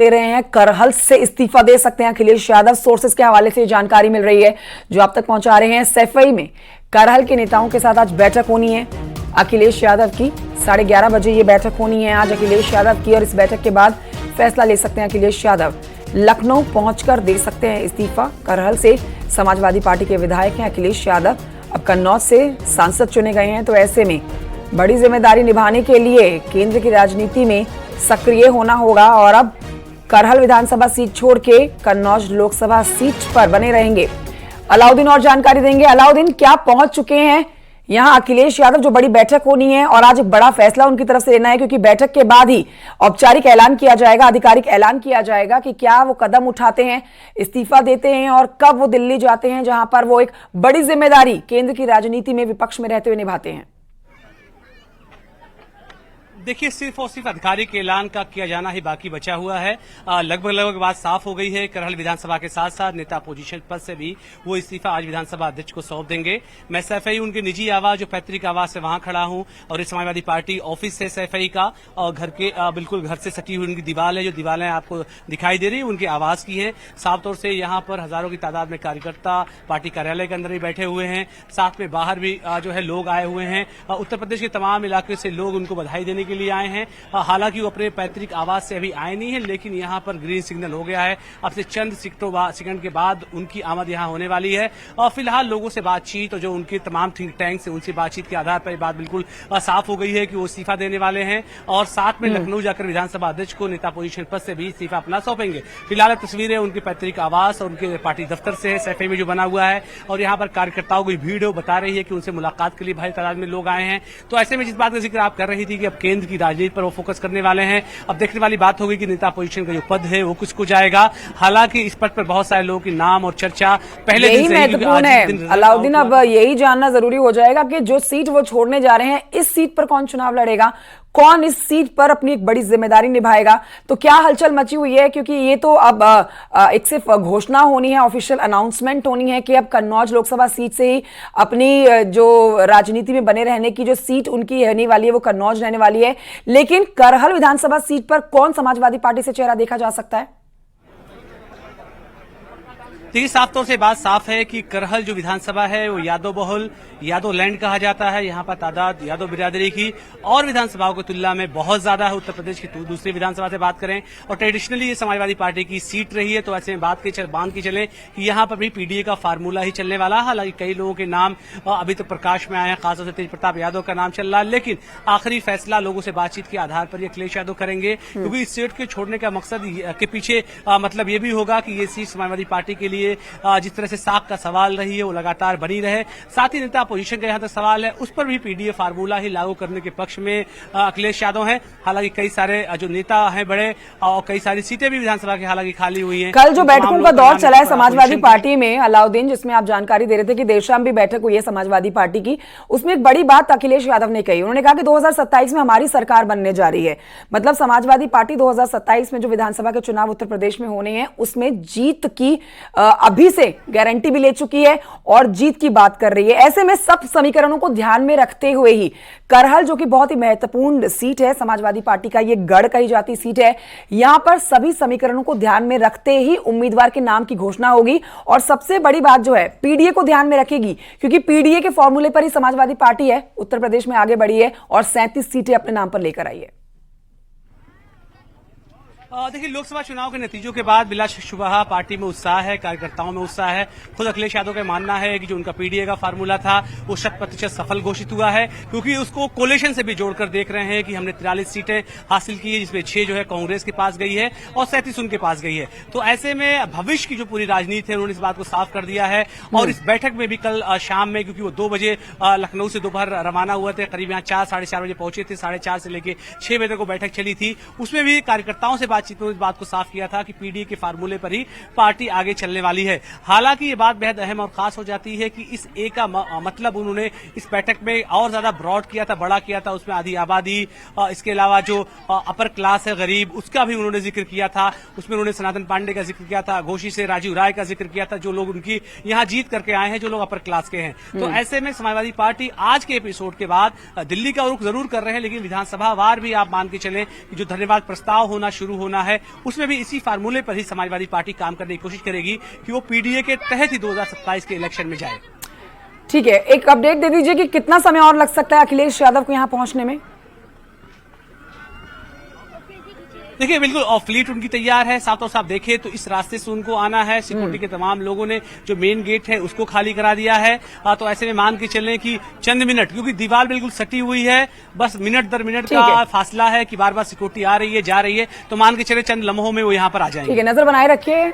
दे रहे हैं, करहल से इस्तीफा दे सकते हैं अखिलेश यादव। सोर्सेस के हवाले से जानकारी मिल रही है जो आप तक पहुंचा रहे हैं। सैफई में करहल के नेताओं के साथ आज बैठक होनी है अखिलेश यादव की। 11:30 बजे ये बैठक होनी है आज अखिलेश यादव की, और इस बैठक के बाद फैसला ले सकते हैं अखिलेश यादव। लखनऊ पहुंचकर दे सकते हैं इस्तीफा। करहल से समाजवादी पार्टी के विधायक हैं अखिलेश यादव, अब कन्नौज से सांसद चुने गए हैं, तो ऐसे में बड़ी जिम्मेदारी निभाने के लिए केंद्र की राजनीति में सक्रिय होना होगा और अब करहल विधानसभा सीट छोड़ के कन्नौज लोकसभा सीट पर बने रहेंगे। अलाउद्दीन और जानकारी देंगे। अलाउद्दीन, क्या पहुंच चुके हैं यहां अखिलेश यादव? जो बड़ी बैठक होनी है और आज एक बड़ा फैसला उनकी तरफ से लेना है, क्योंकि बैठक के बाद ही औपचारिक ऐलान किया जाएगा, आधिकारिक ऐलान किया जाएगा कि क्या वो कदम उठाते हैं, इस्तीफा देते हैं और कब वो दिल्ली जाते हैं, जहां पर वो एक बड़ी जिम्मेदारी केंद्र की राजनीति में विपक्ष में रहते हुए निभाते हैं। देखिए, सिर्फ और सिर्फ आधिकारिक ऐलान का किया जाना ही बाकी बचा हुआ है। लगभग बात साफ हो गई है। करहल विधानसभा के साथ साथ नेता अपोजिशन पद से भी वो इस्तीफा आज विधानसभा अध्यक्ष को सौंप देंगे। मैं सैफई उनके निजी आवास, जो पैतृक आवास है, वहां खड़ा हूं और इस समाजवादी पार्टी ऑफिस है सैफई का, और घर के बिल्कुल घर से सटी हुई उनकी दीवार है, जो दीवारें आपको दिखाई दे रही है उनके आवास की है। साफ तौर से यहाँ पर हजारों की तादाद में कार्यकर्ता पार्टी कार्यालय के अंदर ही बैठे हुए हैं, साथ में बाहर भी जो है लोग आए हुए हैं। उत्तर प्रदेश के तमाम इलाके से लोग उनको बधाई देने के लिए आए हैं। हालांकि वो अपने पैतृक आवास से अभी आए नहीं है, लेकिन यहां पर ग्रीन सिग्नल हो गया है। अब से चंद सेकंड के बाद उनकी आमद यहां होने वाली है। और फिलहाल लोगों से बातचीत और जो उनके तमाम थिंक टैंक से उनसे बातचीत के आधार पर बात बिल्कुल साफ हो गई है कि वो इस्तीफा देने वाले हैं और साथ में लखनऊ जाकर विधानसभा अध्यक्ष को नेता पोजीशन पद से भी इस्तीफा अपना सौंपेंगे। फिलहाल तस्वीरें उनके पैतृक आवास और उनके पार्टी दफ्तर से है, सैफई में जो बना हुआ है, और यहाँ पर कार्यकर्ताओं की भीड़ बता रही है कि उनसे मुलाकात के लिए भारी तादाद में लोग आए हैं। तो ऐसे में जिस बात का जिक्र आप कर रही थी कि अब केंद्र की राजनीति पर वो फोकस करने वाले हैं, अब देखने वाली बात होगी कि नेता पोजीशन का जो पद है वो किसको जाएगा। हालांकि इस पद पर बहुत सारे लोगों के नाम और चर्चा पहले दिन से महत्वपूर्ण है। अलाउद्दीन, अब यही जानना जरूरी हो जाएगा कि जो सीट वो छोड़ने जा रहे हैं, इस सीट पर कौन चुनाव लड़ेगा, कौन इस सीट पर अपनी एक बड़ी जिम्मेदारी निभाएगा। तो क्या हलचल मची हुई है, क्योंकि ये तो अब एक सिर्फ घोषणा होनी है, ऑफिशियल अनाउंसमेंट होनी है कि अब कन्नौज लोकसभा सीट से ही अपनी जो राजनीति में बने रहने की जो सीट उनकी रहने वाली है वो कन्नौज रहने वाली है। लेकिन करहल विधानसभा सीट पर कौन समाजवादी पार्टी से चेहरा देखा जा सकता है? देखिए, साफ तौर से बात साफ है कि करहल जो विधानसभा है वो यादव बहुल, यादव लैंड कहा जाता है। यहाँ पर तादाद यादव बिरादरी की और विधानसभाओं की तुलना में बहुत ज्यादा है। उत्तर प्रदेश की दूसरी विधानसभा से बात करें और ट्रेडिशनली ये समाजवादी पार्टी की सीट रही है, तो ऐसे में बांध के चले कि यहाँ पर भी पीडीए का फार्मूला ही चलने वाला है। हालांकि कई लोगों के नाम अभी तो प्रकाश में आए हैं, खासतौर से तेज प्रताप यादव का नाम चल रहा है, लेकिन आखिरी फैसला लोगों से बातचीत के आधार पर अखिलेश यादव करेंगे, क्योंकि इस सीट के छोड़ने का मकसद के पीछे मतलब ये भी होगा कि ये सीट समाजवादी पार्टी के लिए जिस तरह से साख का सवाल रही है वो लगातार बनी रहे। साथ ही नेता अपोजिशन का यहाँ तक सवाल है, उस पर भी पीडीए फार्मूला ही लागू करने के पक्ष में अखिलेश यादव हैं। हालांकि कई सारे जो नेता हैं बड़े और कई सारी सीटें भी विधानसभा की हालांकि खाली हुई हैं। कल जो बैठकों का दौर चला है समाजवादी पार्टी में, अलाउद्दीन, जिसमें आप जानकारी दे रहे थे कि देर शाम भी बैठक हुई है समाजवादी पार्टी की, उसमें एक बड़ी बात अखिलेश यादव ने कही। उन्होंने कहा कि 2027 में हमारी सरकार बनने जा रही है। मतलब समाजवादी पार्टी 2027 में जो विधानसभा के चुनाव उत्तर प्रदेश में होने हैं उसमें जीत की अभी से गारंटी भी ले चुकी है और जीत की बात कर रही है। ऐसे में सब समीकरणों को ध्यान में रखते हुए ही करहल, जो कि बहुत ही महत्वपूर्ण सीट है समाजवादी पार्टी का, ये गढ़ कही जाती सीट है, यहां पर सभी समीकरणों को ध्यान में रखते ही उम्मीदवार के नाम की घोषणा होगी। और सबसे बड़ी बात जो है, पीडीए को ध्यान में रखेगी, क्योंकि पीडीए के फॉर्मूले पर ही समाजवादी पार्टी है उत्तर प्रदेश में आगे बढ़ी है और 37 सीटें अपने नाम पर लेकर आई है। देखिए, लोकसभा चुनाव के नतीजों के बाद बिला शुबहा पार्टी में उत्साह है, कार्यकर्ताओं में उत्साह है। खुद अखिलेश यादव का मानना है कि जो उनका पीडीए का फार्मूला था वो 100% सफल घोषित हुआ है, क्योंकि उसको कोलेशन से भी जोड़कर देख रहे हैं कि हमने 43 सीटें हासिल की है, जिसमें 6 जो है कांग्रेस के पास गई है और 37 उनके पास गई है। तो ऐसे में भविष्य की जो पूरी राजनीति है उन्होंने इस बात को साफ कर दिया है। और इस बैठक में भी कल शाम में, क्योंकि वो 2 बजे लखनऊ से दोपहर रवाना हुए थे, करीब यहाँ 4 साढ़े 4 बजे पहुंचे थे, 4:30 से लेकर 6 बजे तक वो बैठक चली थी। उसमें भी कार्यकर्ताओं से बातचीत में इस बात को साफ किया था कि पीडीए के फार्मूले पर ही पार्टी आगे चलने वाली है। हालांकि ये बात बेहद अहम और खास हो जाती है कि इस ए का मतलब उन्होंने इस बैठक में और ज्यादा ब्रॉड किया था, बड़ा किया था। उसमें आधी आबादी, इसके अलावा जो अपर क्लास है, गरीब, उसका भी उन्होंने जिक्र किया था। उसमें उन्होंने सनातन पांडे का जिक्र किया था, घोषी से राजीव राय का जिक्र किया था, जो लोग उनकी यहाँ जीत करके आए हैं, जो लोग अपर क्लास के हैं। तो ऐसे में समाजवादी पार्टी आज के एपिसोड के बाद दिल्ली का रुख जरूर कर रहे हैं, लेकिन विधानसभा वार भी आप मान के चलें कि जो धन्यवाद प्रस्ताव होना शुरू होने होना है, उसमें भी इसी फार्मूले पर ही समाजवादी पार्टी काम करने की कोशिश करेगी कि वो पीडीए के तहत ही 2027 के इलेक्शन में जाए। ठीक है, एक अपडेट दे दीजिए कि कितना समय और लग सकता है अखिलेश यादव को यहां पहुंचने में? देखिए बिल्कुल ऑफ फ्लीट उनकी तैयार है, साथों साथ देखें तो इस रास्ते से उनको आना है। सिक्योरिटी के तमाम लोगों ने जो मेन गेट है उसको खाली करा दिया है। तो ऐसे में मान के चलें कि चंद मिनट, क्योंकि दीवार बिल्कुल सटी हुई है, बस मिनट दर मिनट का फासला है कि बार बार सिक्योरिटी आ रही है जा रही है, तो मान के चले चंद लम्हों में वो यहाँ पर आ जाएंगे। ठीक है, नजर बनाए रखिए।